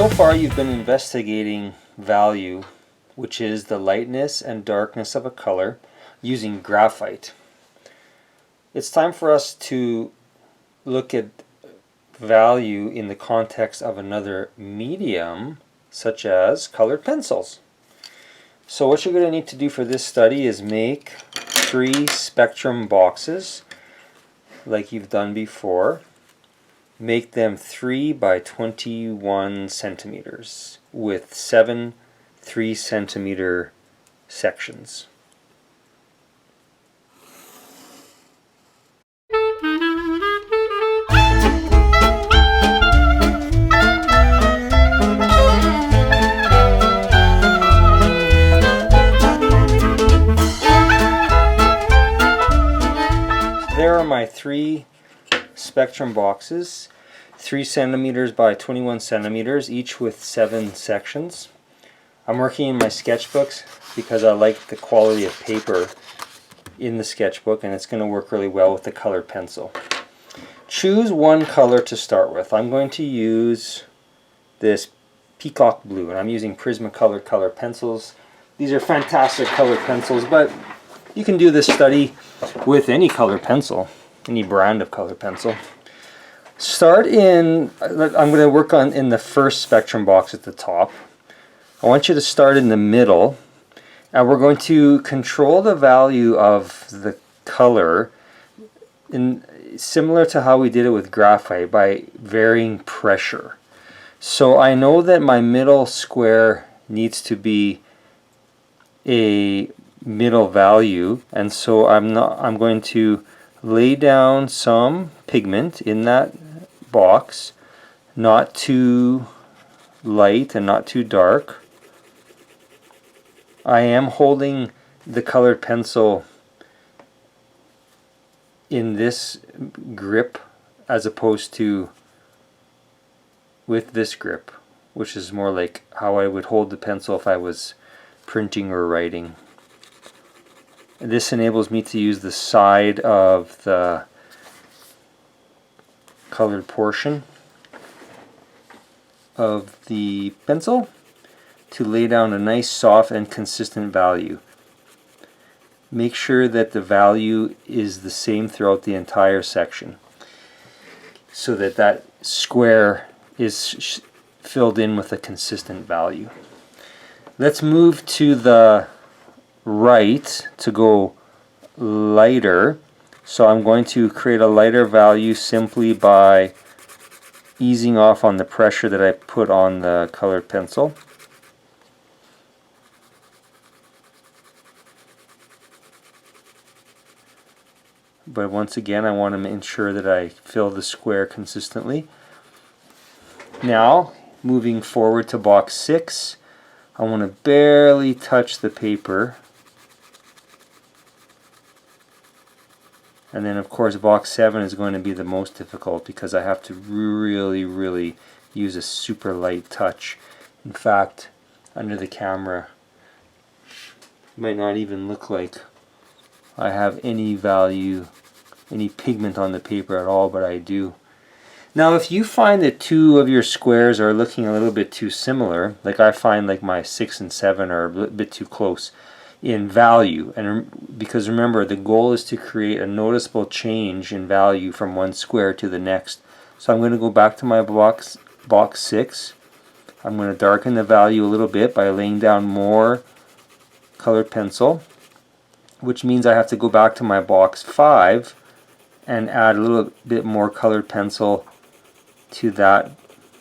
So far you've been investigating value, which is the lightness and darkness of a color, using graphite. It's time for us to look at value in the context of another medium, such as colored pencils. So what you're going to need to do for this study is make 3 spectrum boxes like you've done before. Make them 3 by 21 centimeters with 7 3-centimeter sections. There are my 3 spectrum boxes, 3 centimeters by 21 centimeters, each with 7 sections. I'm working in my sketchbooks because I like the quality of paper in the sketchbook, and it's going to work really well with the colored pencil. Choose one color to start with. I'm going to use this peacock blue, and I'm using Prismacolor color pencils. These are fantastic colored pencils, but you can do this study with any color pencil, any brand of color pencil. Start in, I'm going to work on in the first spectrum box at the top. I want you to start in the middle, and we're going to control the value of the color similar to how we did it with graphite by varying pressure. So I know that my middle square needs to be a middle value, and so I'm going to lay down some pigment in that box, not too light and not too dark. I am holding the colored pencil in this grip as opposed to with this grip, which is more like how I would hold the pencil if I was printing or writing. This enables me to use the side of the colored portion of the pencil to lay down a nice soft and consistent value. Make sure that the value is the same throughout the entire section so that that square is filled in with a consistent value. Let's move to the right to go lighter. So I'm going to create a lighter value simply by easing off on the pressure that I put on the colored pencil. But once again, I want to ensure that I fill the square consistently. Now, moving forward to box 6, I want to barely touch the paper. And then of course box 7 is going to be the most difficult because I have to really use a super light touch. In fact, under the camera it might not even look like I have any value, any pigment on the paper at all, but I do. Now if you find that 2 of your squares are looking a little bit too similar, like I find like my 6 and 7 are a bit too close in value, and because remember the goal is to create a noticeable change in value from one square to the next. So I'm going to go back to my box 6. I'm going to darken the value a little bit by laying down more colored pencil, which means I have to go back to my box 5 and add a little bit more colored pencil to that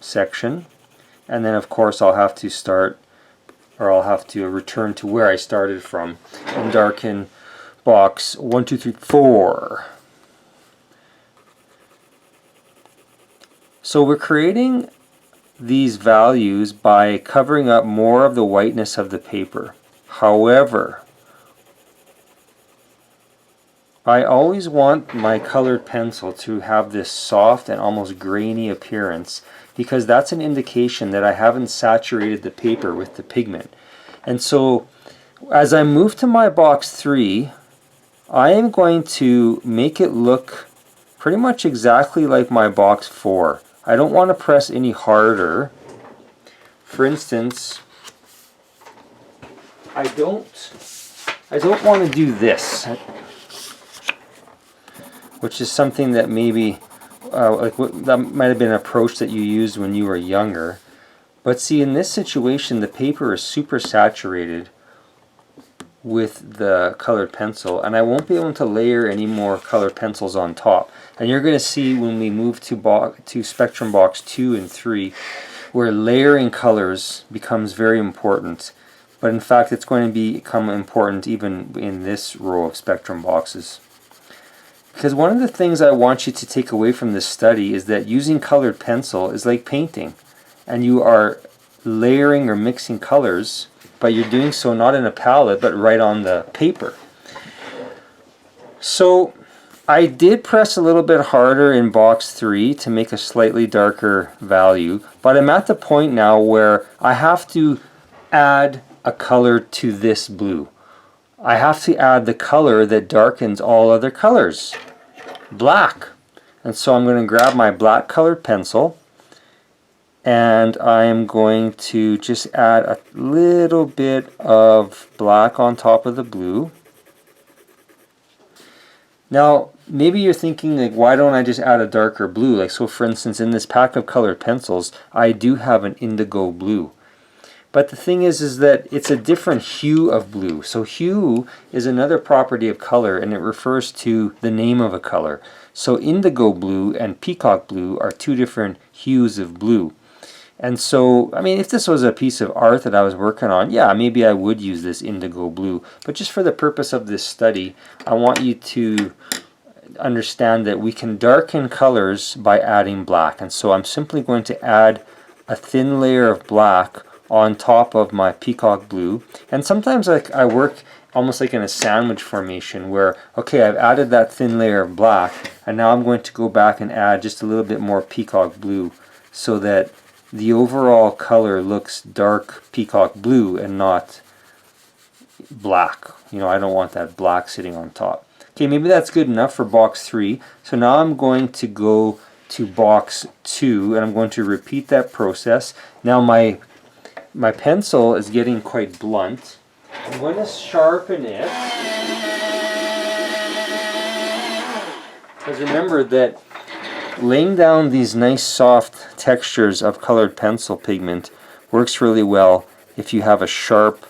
section, and then of course I'll have to return to where I started from and darken box 1, 2, 3, 4. So we're creating these values by covering up more of the whiteness of the paper. However, I always want my colored pencil to have this soft and almost grainy appearance, because that's an indication that I haven't saturated the paper with the pigment. And so as I move to my box 3, I am going to make it look pretty much exactly like my box 4. I don't want to press any harder for instance, I don't want to do this, which is something that maybe that might have been an approach that you used when you were younger. But see, in this situation, the paper is super saturated with the colored pencil, and I won't be able to layer any more colored pencils on top. And you're going to see when we move to Spectrum Box 2 and 3, where layering colors becomes very important. But in fact, it's going to become important even in this row of Spectrum boxes. Because one of the things I want you to take away from this study is that using colored pencil is like painting. And you are layering or mixing colors, but you're doing so not in a palette, but right on the paper. So I did press a little bit harder in box 3 to make a slightly darker value, but I'm at the point now where I have to add a color to this blue. I have to add the color that darkens all other colors, black. And so I'm going to grab my black colored pencil, and I'm going to just add a little bit of black on top of the blue. Now, maybe you're thinking, like, why don't I just add a darker blue? Like, so for instance, in this pack of colored pencils, I do have an indigo blue. But the thing is that it's a different hue of blue. So hue is another property of color, and it refers to the name of a color. So indigo blue and peacock blue are two different hues of blue. And so, I mean, if this was a piece of art that I was working on, yeah, maybe I would use this indigo blue. But just for the purpose of this study, I want you to understand that we can darken colors by adding black. And so I'm simply going to add a thin layer of black on top of my peacock blue. And sometimes I work almost like in a sandwich formation where, okay, I've added that thin layer of black, and now I'm going to go back and add just a little bit more peacock blue so that the overall color looks dark peacock blue and not black. You know, I don't want that black sitting on top. Okay, maybe that's good enough for box 3. So now I'm going to go to box 2, and I'm going to repeat that process. Now my pencil is getting quite blunt. I'm going to sharpen it. Because remember that laying down these nice soft textures of colored pencil pigment works really well if you have a sharp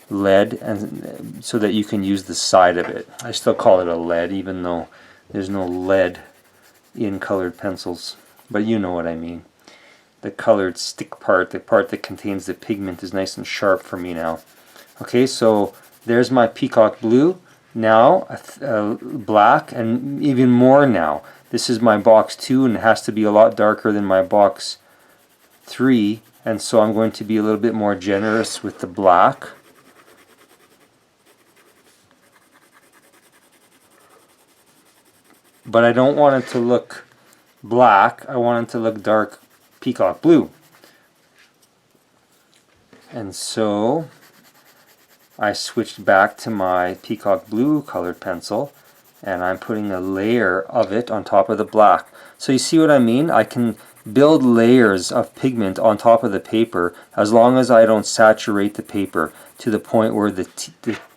lead, and so that you can use the side of it. I still call it a lead even though there's no lead in colored pencils, but you know what I mean. The colored stick part, the part that contains the pigment, is nice and sharp for me now. Okay, so there's my peacock blue. Now black, and even more now. This is my box 2, and it has to be a lot darker than my box 3, and so I'm going to be a little bit more generous with the black. But I don't want it to look black, I want it to look dark peacock blue. And so I switched back to my peacock blue colored pencil, and I'm putting a layer of it on top of the black. So you see what I mean? I can build layers of pigment on top of the paper as long as I don't saturate the paper to the point where the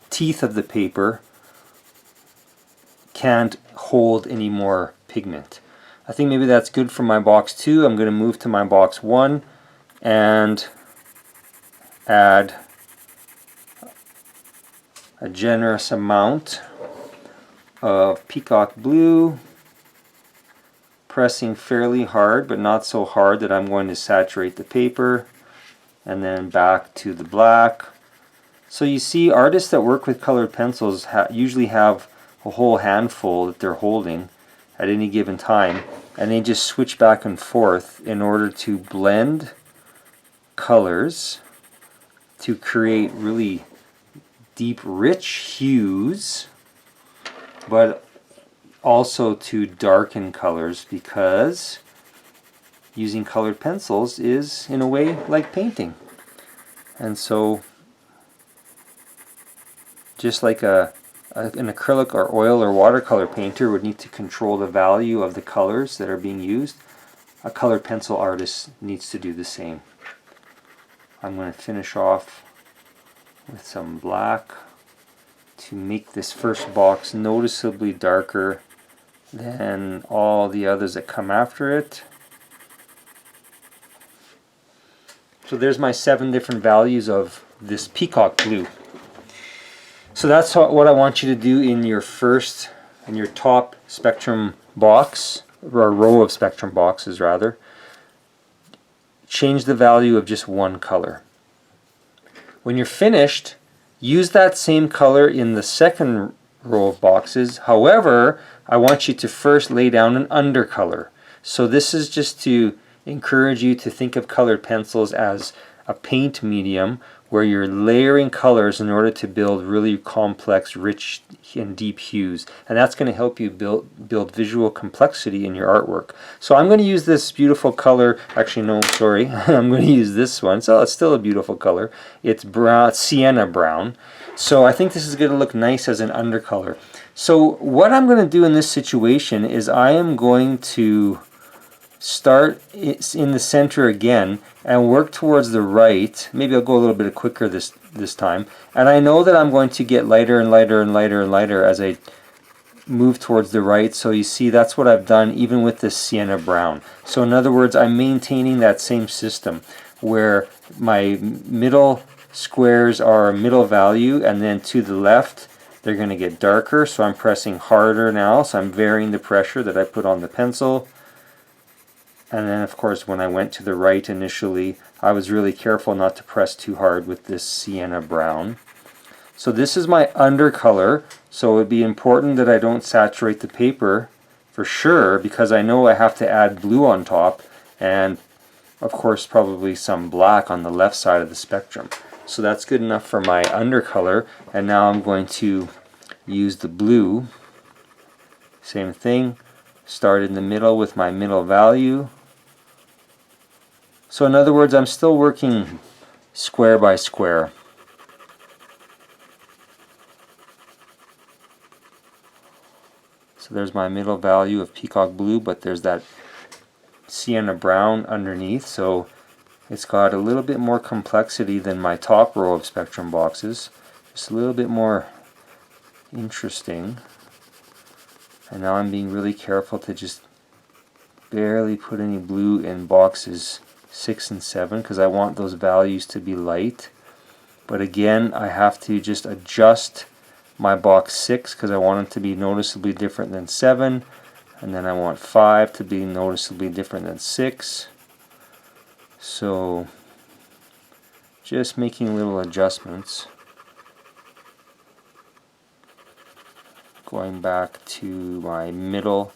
teeth of the paper can't hold any more pigment. I think maybe that's good for my box 2. I'm going to move to my box 1 and add a generous amount of peacock blue, pressing fairly hard but not so hard that I'm going to saturate the paper, and then back to the black. So you see, artists that work with colored pencils usually have a whole handful that they're holding at any given time, and they just switch back and forth in order to blend colors to create really deep, rich hues, but also to darken colors, because using colored pencils is in a way like painting. And so just like an acrylic or oil or watercolor painter would need to control the value of the colors that are being used, a colored pencil artist needs to do the same. I'm going to finish off with some black to make this first box noticeably darker than all the others that come after it. So there's my 7 different values of this peacock blue. So that's what I want you to do in your top spectrum box, or row of spectrum boxes rather. Change the value of just one color. When you're finished, use that same color in the second row of boxes. However, I want you to first lay down an undercolor. So this is just to encourage you to think of colored pencils as a paint medium where you're layering colors in order to build really complex, rich, and deep hues. And that's going to help you build visual complexity in your artwork. So I'm going to use this beautiful color. Actually, no, sorry. I'm going to use this one. So it's still a beautiful color. It's brown, sienna brown. So I think this is going to look nice as an undercolor. So what I'm going to do in this situation is I am going to start in the center again and work towards the right. Maybe I'll go a little bit quicker this time. And I know that I'm going to get lighter and lighter and lighter and lighter as I move towards the right. So you see, that's what I've done even with this sienna brown. So in other words, I'm maintaining that same system where my middle squares are middle value, and then to the left they're going to get darker. So I'm pressing harder now. So I'm varying the pressure that I put on the pencil. And then of course when I went to the right initially, I was really careful not to press too hard with this sienna brown. So this is my undercolor, so it would be important that I don't saturate the paper for sure, because I know I have to add blue on top, and of course probably some black on the left side of the spectrum. So that's good enough for my undercolor, and now I'm going to use the blue. Same thing, start in the middle with my middle value. So in other words, I'm still working square by square. So there's my middle value of peacock blue, but there's that sienna brown underneath, so it's got a little bit more complexity than my top row of spectrum boxes. Just a little bit more interesting. And now I'm being really careful to just barely put any blue in boxes 6 and 7 because I want those values to be light. But again, I have to just adjust my box 6 because I want it to be noticeably different than 7, and then I want 5 to be noticeably different than 6. So just making little adjustments. Going back to my middle,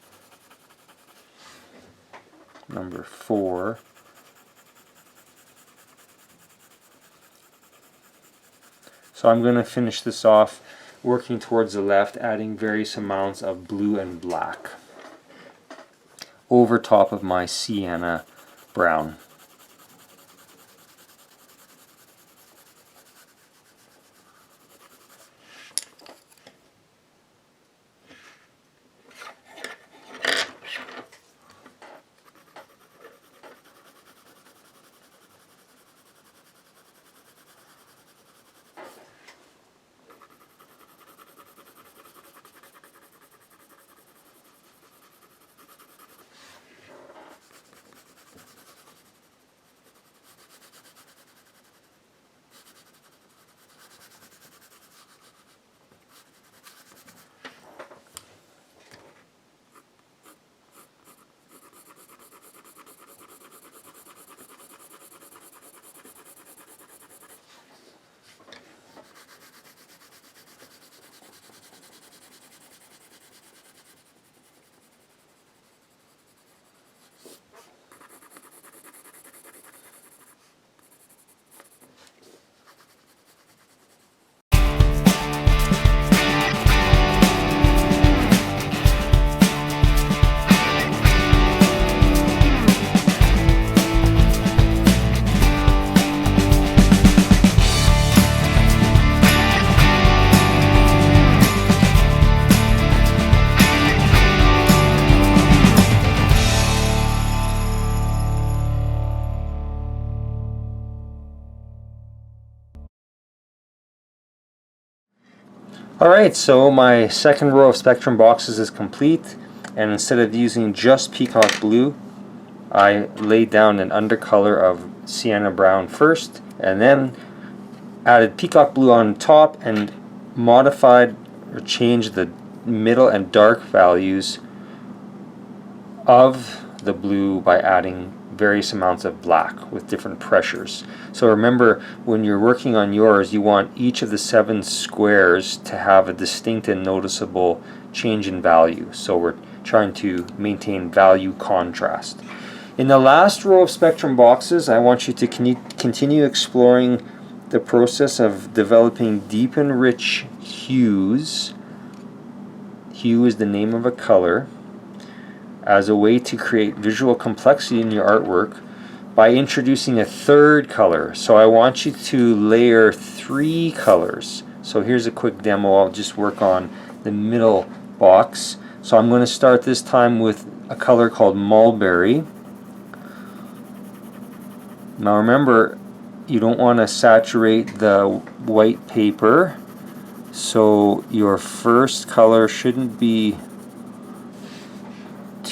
number 4. So I'm going to finish this off working towards the left, adding various amounts of blue and black over top of my sienna brown. Alright, so my second row of Spectrum boxes is complete, and instead of using just Peacock Blue, I laid down an undercolor of Sienna Brown first, and then added Peacock Blue on top and modified or changed the middle and dark values of the blue by adding various amounts of black with different pressures. So remember, when you're working on yours, you want each of the 7 squares to have a distinct and noticeable change in value. So we're trying to maintain value contrast. In the last row of Spectrum boxes, I want you to continue exploring the process of developing deep and rich hues. Hue is the name of a color, as a way to create visual complexity in your artwork by introducing a third color. So I want you to layer 3 colors. So here's a quick demo. I'll just work on the middle box. So I'm going to start this time with a color called Mulberry. Now remember, you don't want to saturate the white paper, so your first color shouldn't be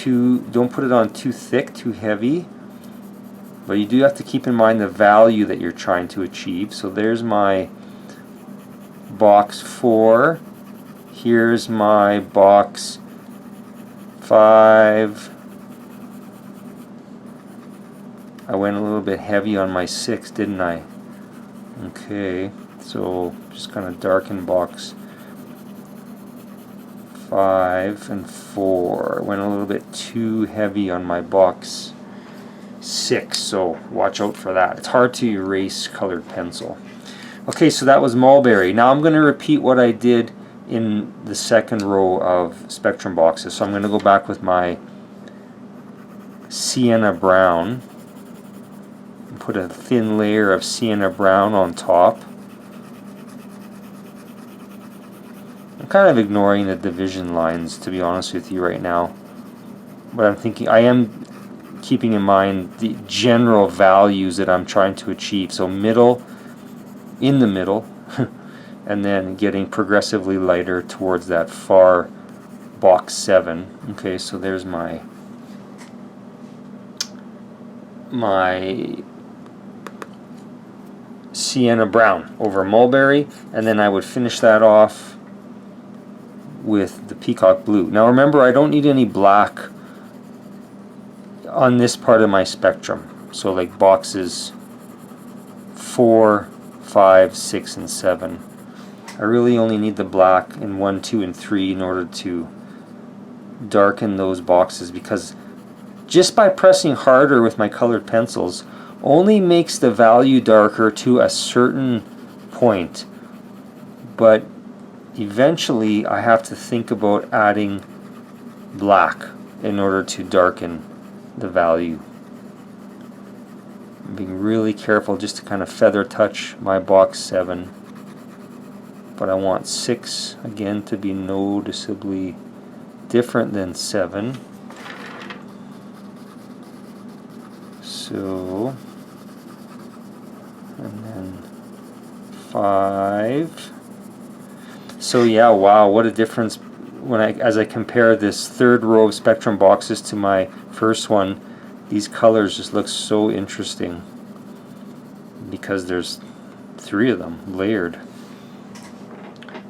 don't put it on too thick, too heavy, but you do have to keep in mind the value that you're trying to achieve. So there's my box 4, here's my box 5. I went a little bit heavy on my 6, didn't I? Okay, so just kind of darken box 5 and 4. Went a little bit too heavy on my box 6, so watch out for that. It's hard to erase colored pencil. Okay, so that was Mulberry. Now I'm going to repeat what I did in the second row of Spectrum boxes. So I'm going to go back with my Sienna Brown and put a thin layer of Sienna Brown on top. I'm kind of ignoring the division lines, to be honest with you right now, but I'm thinking, I am keeping in mind the general values that I'm trying to achieve. So middle, in the middle, and then getting progressively lighter towards that far box 7. Okay, so there's my Sienna Brown over Mulberry, and then I would finish that off with the Peacock Blue. Now remember, I don't need any black on this part of my spectrum. So like boxes 4, 5, 6, and 7. I really only need the black in 1, 2, and 3 in order to darken those boxes, because just by pressing harder with my colored pencils only makes the value darker to a certain point, but eventually I have to think about adding black in order to darken the value. I'm being really careful just to kind of feather touch my box 7, but I want 6 again to be noticeably different than 7. So, and then 5. So yeah, wow, what a difference as I compare this third row of Spectrum boxes to my first one. These colors just look so interesting because there's 3 of them layered.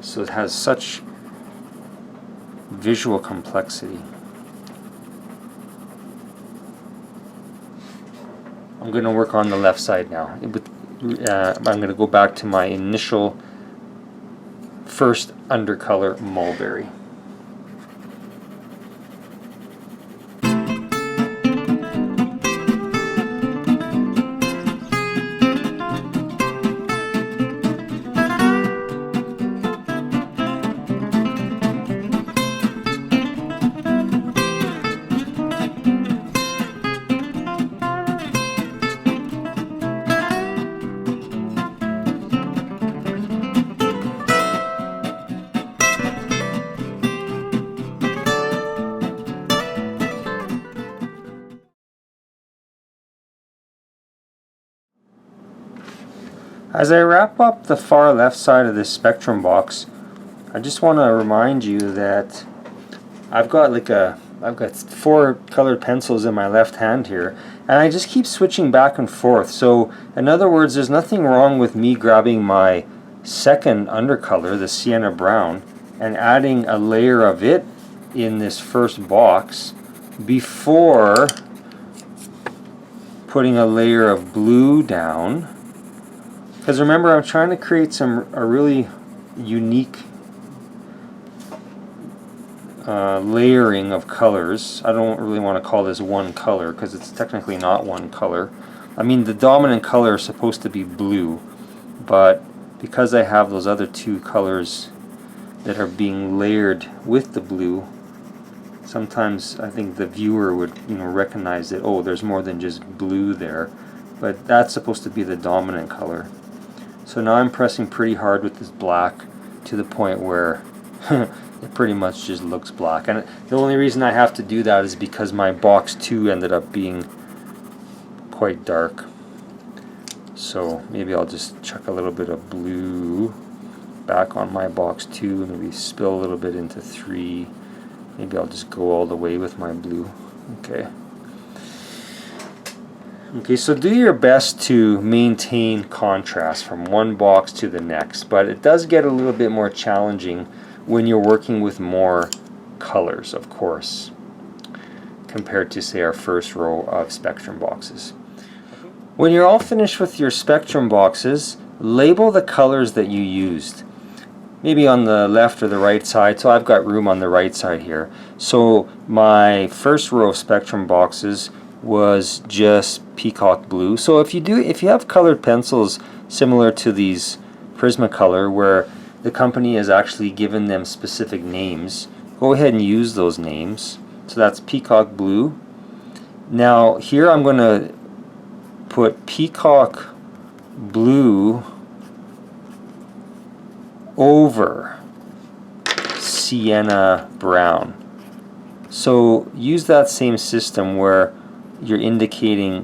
So it has such visual complexity. I'm going to work on the left side now. I'm going to go back to my initial first undercolor Mulberry. As I wrap up the far left side of this Spectrum box, I just want to remind you that I've got 4 colored pencils in my left hand here, and I just keep switching back and forth. So in other words, there's nothing wrong with me grabbing my second undercolor, the sienna brown, and adding a layer of it in this first box before putting a layer of blue down. Because remember, I'm trying to create a really unique layering of colors. I don't really want to call this one color because it's technically not one color. I mean, the dominant color is supposed to be blue, but because I have those other 2 colors that are being layered with the blue, sometimes I think the viewer would, recognize that, oh, there's more than just blue there, but that's supposed to be the dominant color. So now I'm pressing pretty hard with this black to the point where it pretty much just looks black. And the only reason I have to do that is because my box 2 ended up being quite dark. So maybe I'll just chuck a little bit of blue back on my box 2, maybe spill a little bit into 3. Maybe I'll just go all the way with my blue. Okay, so do your best to maintain contrast from one box to the next, but it does get a little bit more challenging when you're working with more colors, of course, compared to, say, our first row of spectrum boxes. When you're all finished with your spectrum boxes, label the colors that you used. Maybe on the left or the right side. So I've got room on the right side here. So my first row of spectrum boxes was just peacock blue. So if you have colored pencils similar to these Prismacolor, where the company has actually given them specific names, go ahead and use those names. So that's peacock blue. Now here I'm going to put peacock blue over sienna brown. So use that same system where you're indicating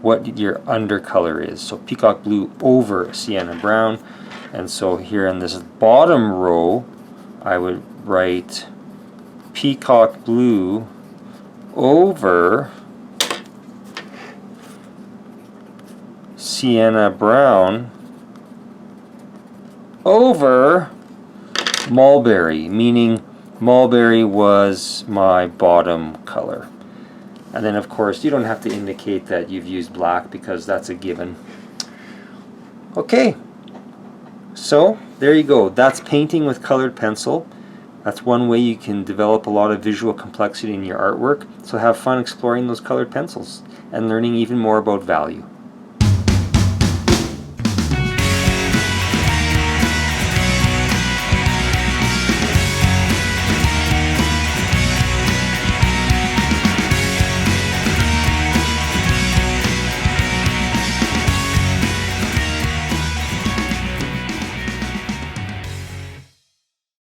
what your undercolor is. So peacock blue over sienna brown. And so here in this bottom row, I would write peacock blue over sienna brown over mulberry, meaning mulberry was my bottom color. And then of course you don't have to indicate that you've used black because that's a given. Okay, so there you go. That's painting with colored pencil. That's one way you can develop a lot of visual complexity in your artwork. So have fun exploring those colored pencils and learning even more about value.